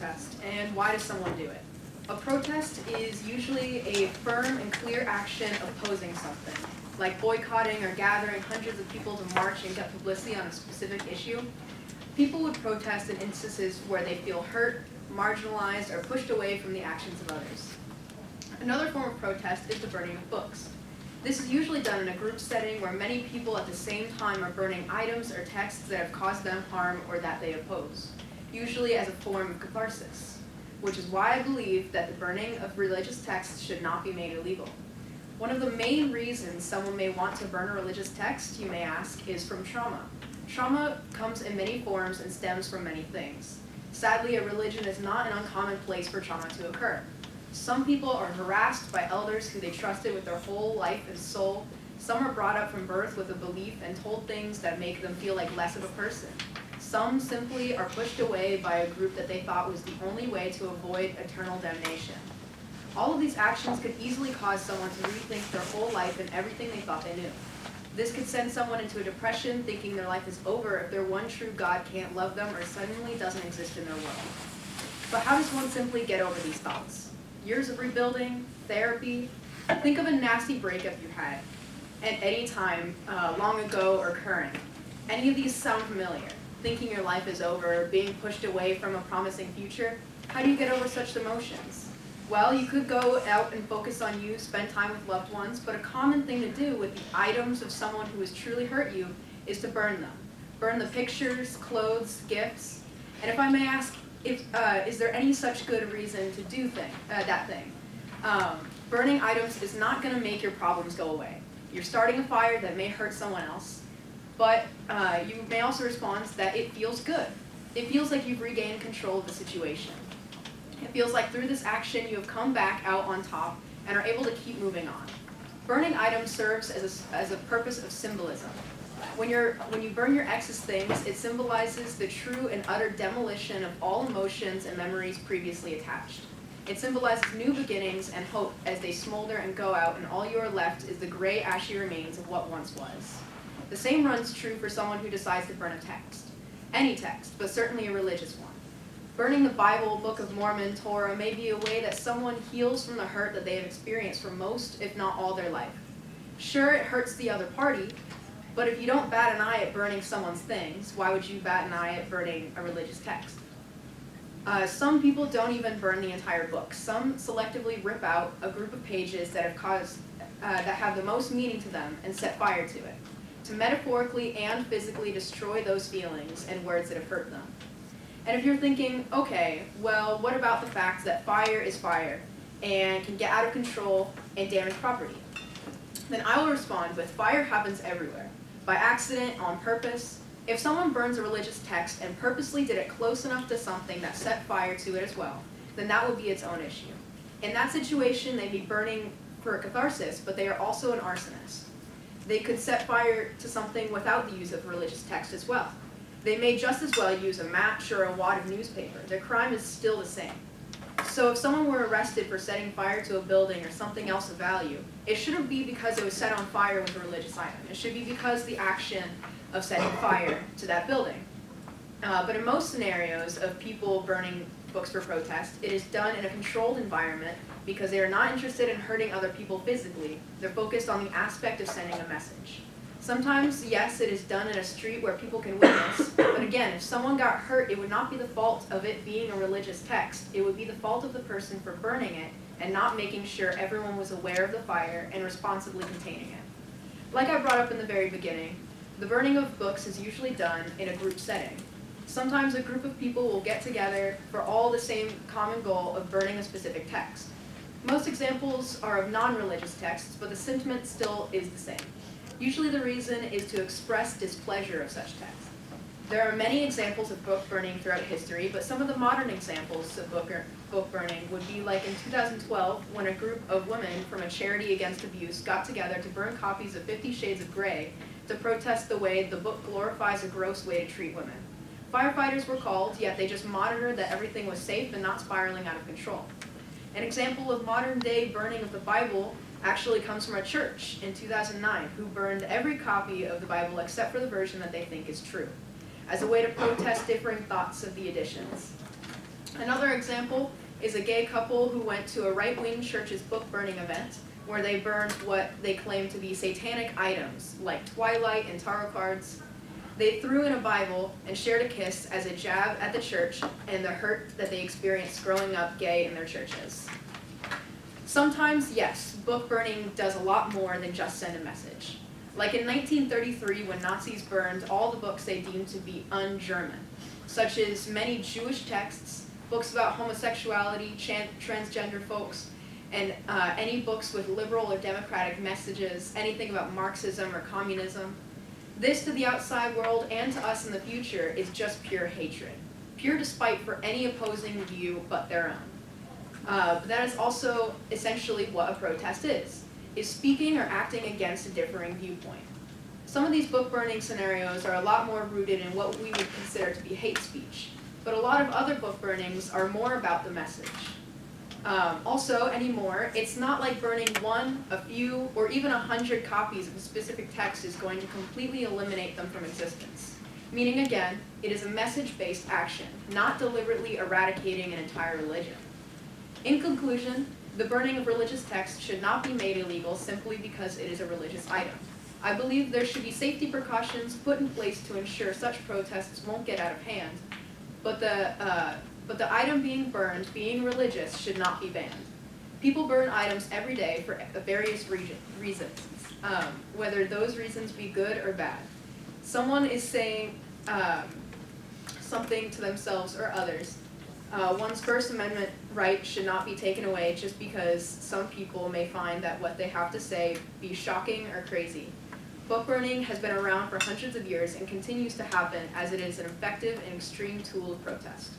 protest, and why does someone do it? A protest is usually a firm and clear action opposing something, like boycotting or gathering hundreds of people to march and get publicity on a specific issue. People would protest in instances where they feel hurt, marginalized, or pushed away from the actions of others. Another form of protest is the burning of books. This is usually done in a group setting where many people at the same time are burning items or texts that have caused them harm or that they oppose, usually as a form of catharsis, which is why I believe that the burning of religious texts should not be made illegal. One of the main reasons someone may want to burn a religious text, you may ask, is from trauma. Trauma comes in many forms and stems from many things. Sadly, a religion is not an uncommon place for trauma to occur. Some people are harassed by elders who they trusted with their whole life and soul. Some are brought up from birth with a belief and told things that make them feel like less of a person. Some simply are pushed away by a group that they thought was the only way to avoid eternal damnation. All of these actions could easily cause someone to rethink their whole life and everything they thought they knew. This could send someone into a depression, thinking their life is over if their one true God can't love them or suddenly doesn't exist in their world. But how does one simply get over these thoughts? Years of rebuilding, therapy. Think of a nasty breakup you had at any time, long ago or current. Any of these sound familiar? Thinking your life is over, being pushed away from a promising future. How do you get over such emotions? Well, you could go out and focus on you, spend time with loved ones, but a common thing to do with the items of someone who has truly hurt you is to burn them. Burn the pictures, clothes, gifts. And if I may ask, is there any such good reason to do that thing? Burning items is not going to make your problems go away. You're starting a fire that may hurt someone else, but you may also respond that it feels good. It feels like you've regained control of the situation. It feels like through this action you have come back out on top and are able to keep moving on. Burning items serves as a purpose of symbolism. When you burn your ex's things, it symbolizes the true and utter demolition of all emotions and memories previously attached. It symbolizes new beginnings and hope as they smolder and go out, and all you are left is the gray, ashy remains of what once was. The same runs true for someone who decides to burn a text. Any text, but certainly a religious one. Burning the Bible, Book of Mormon, Torah may be a way that someone heals from the hurt that they have experienced for most, if not all, their life. Sure, it hurts the other party, but if you don't bat an eye at burning someone's things, why would you bat an eye at burning a religious text? Some people don't even burn the entire book. Some selectively rip out a group of pages that have the most meaning to them and set fire to it, to metaphorically and physically destroy those feelings and words that have hurt them. And if you're thinking, okay, well, what about the fact that fire is fire and can get out of control and damage property? Then I will respond with fire happens everywhere, by accident, on purpose. If someone burns a religious text and purposely did it close enough to something that set fire to it as well, then that would be its own issue. In that situation, they'd be burning for a catharsis, but they are also an arsonist. They could set fire to something without the use of religious text as well. They may just as well use a match or a wad of newspaper. Their crime is still the same. So if someone were arrested for setting fire to a building or something else of value, it shouldn't be because it was set on fire with a religious item. It should be because the action of setting fire to that building. But in most scenarios of people burning books for protest, it is done in a controlled environment because they are not interested in hurting other people physically. They're focused on the aspect of sending a message. Sometimes, yes, it is done in a street where people can witness, but again, if someone got hurt, it would not be the fault of it being a religious text. It would be the fault of the person for burning it and not making sure everyone was aware of the fire and responsibly containing it. Like I brought up in the very beginning, the burning of books is usually done in a group setting. Sometimes a group of people will get together for all the same common goal of burning a specific text. Most examples are of non-religious texts, but the sentiment still is the same. Usually the reason is to express displeasure of such texts. There are many examples of book burning throughout history, but some of the modern examples of book burning would be like in 2012 when a group of women from a charity against abuse got together to burn copies of 50 Shades of Grey to protest the way the book glorifies a gross way to treat women. Firefighters were called, yet they just monitored that everything was safe and not spiraling out of control. An example of modern-day burning of the Bible actually comes from a church in 2009 who burned every copy of the Bible except for the version that they think is true, as a way to protest differing thoughts of the editions. Another example is a gay couple who went to a right-wing church's book-burning event where they burned what they claimed to be satanic items, like Twilight and tarot cards. They threw in a Bible and shared a kiss as a jab at the church and the hurt that they experienced growing up gay in their churches. Sometimes, yes, book burning does a lot more than just send a message. Like in 1933, when Nazis burned all the books they deemed to be un-German, such as many Jewish texts, books about homosexuality, transgender folks, and any books with liberal or democratic messages, anything about Marxism or communism. This to the outside world and to us in the future is just pure hatred, pure despite for any opposing view but their own. That is also essentially what a protest is speaking or acting against a differing viewpoint. Some of these book burning scenarios are a lot more rooted in what we would consider to be hate speech, but a lot of other book burnings are more about the message. Also, anymore, it's not like burning one, a few, or even 100 copies of a specific text is going to completely eliminate them from existence. Meaning, again, it is a message-based action, not deliberately eradicating an entire religion. In conclusion, the burning of religious texts should not be made illegal simply because it is a religious item. I believe there should be safety precautions put in place to ensure such protests won't get out of hand, but the item being burned, being religious, should not be banned. People burn items every day for various reasons, whether those reasons be good or bad. Someone is saying something to themselves or others. One's First Amendment right should not be taken away just because some people may find that what they have to say be shocking or crazy. Book burning has been around for hundreds of years and continues to happen as it is an effective and extreme tool of protest.